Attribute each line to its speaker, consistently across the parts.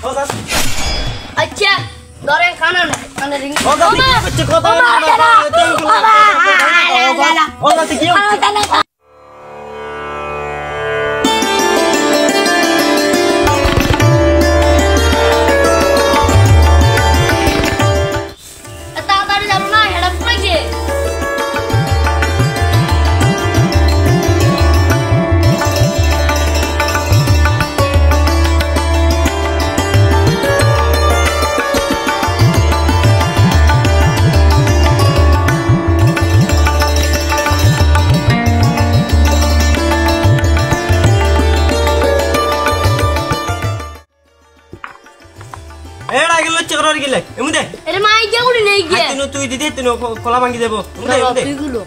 Speaker 1: अच्छा दौरे खाना नहीं खाने रिंग
Speaker 2: बच्चे को तो gila. Emude.
Speaker 1: Ere mai ge guri nei ge.
Speaker 2: Atinu tu didi atinu kola bangi debo. Emude emude.
Speaker 1: Tuigulo.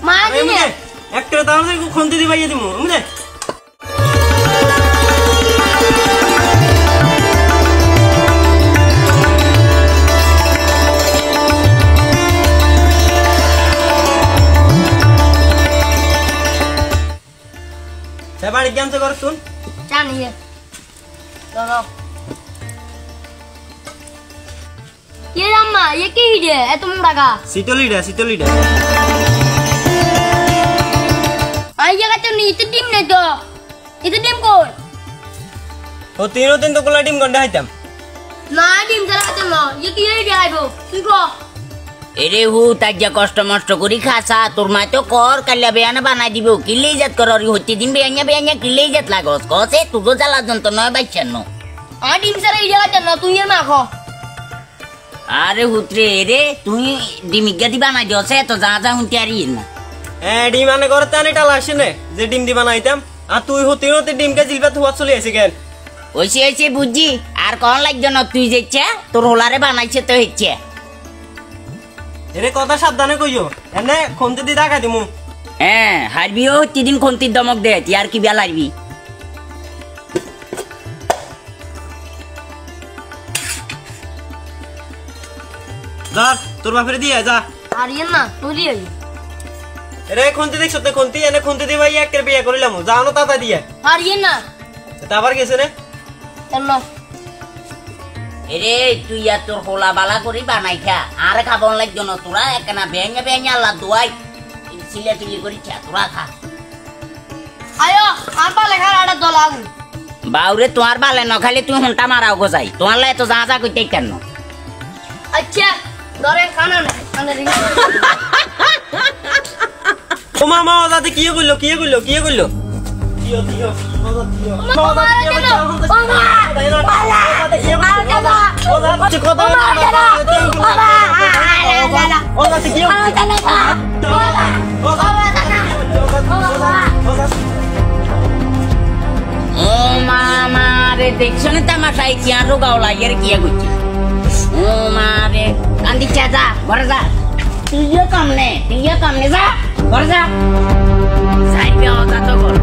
Speaker 1: Mai ge.
Speaker 2: Emude. Ektra tahu aku khonti di bayi dimu. Emude. Balik jam segar sun.
Speaker 1: Can iya. Tolong. Ye amma, ye ki ide? Etum daga.
Speaker 2: Sitolida.
Speaker 1: Ayah kata ni itu dim ne to. Itu dim kon.
Speaker 2: Oh tino tin to kola dim gonda hitam.
Speaker 1: Na dim jala kata no. Ye ki ide aibo. Tuko.
Speaker 3: এরে হু তাজ্জা কষ্ট মষ্ট করি খাসা তোর মা তো কর কাল্লা বেয়ানা বানাই দিব কিলে ইজাত কররি হচ্ছে দিন বেয়ানা কিলে ইজাত লাগস কসে তুগো জ্বালা যন্ত্র নয় বাইছেন ন
Speaker 1: ডিম সারা এই জায়গা না তুই না খো
Speaker 3: আরে হুতরে রে তুই ডিমিগা দি বানাই দিছস তো যা হুঁতি আরি না
Speaker 2: ডিম মানে করতে আনি টালা আসে না যে ডিম দি বানাইতাম আর তুই হতে হতে ডিমকে জিলবা ধোয়া চলে আসে কেন
Speaker 3: ওইছে বুঝি আর কোন লাগছ না তুই যেছে তোর হোলারে বানাইছে তো হচ্ছে
Speaker 2: এরে কথা সাবধানে কইও এনে খন্তি দি টাকা দিমু
Speaker 3: হ্যাঁ হারবিও তিদিন খন্তির দমক দে তুই আর কি বেলা হারবি
Speaker 2: যা তোর বাপরে দিয়ে যা
Speaker 1: আর ইয়ে না তুই দিয়ে
Speaker 2: এরে খন্তি দেখছ তো খন্তি এনে খন্তি দি ভাই একের বিয়া করিলাম জানো তাতা দিয়ে
Speaker 1: আর ইয়ে না
Speaker 2: তারপর গেছে রে
Speaker 1: কেন
Speaker 3: এরে তুই আর তোর হোলা বালা করি বানাই খা আর খাবন লাগছ না তোরা একনা বেঙা আল্লাহ দুয়াই চিলি করি খা তোরা খা
Speaker 1: আয়ো আর পালে খাড়াটা দলাগু
Speaker 3: বাউরে তোমার বালে ন খালি তুই হুন্টা মারাও গো যাই তোমার লাই তো যা কইতে কেন
Speaker 1: আচ্ছা দরে খানা না খানা রিং
Speaker 2: ও মামা দাদা কি কইলো দিও
Speaker 3: ও মামা রে দেখছো না তামাশাই কি আর রোগাও লাগিয়ে কি করছি ও মা রে কান্দি যা ঘরে যা তুইও কামনে যা ঘরে যা সাইড তো কর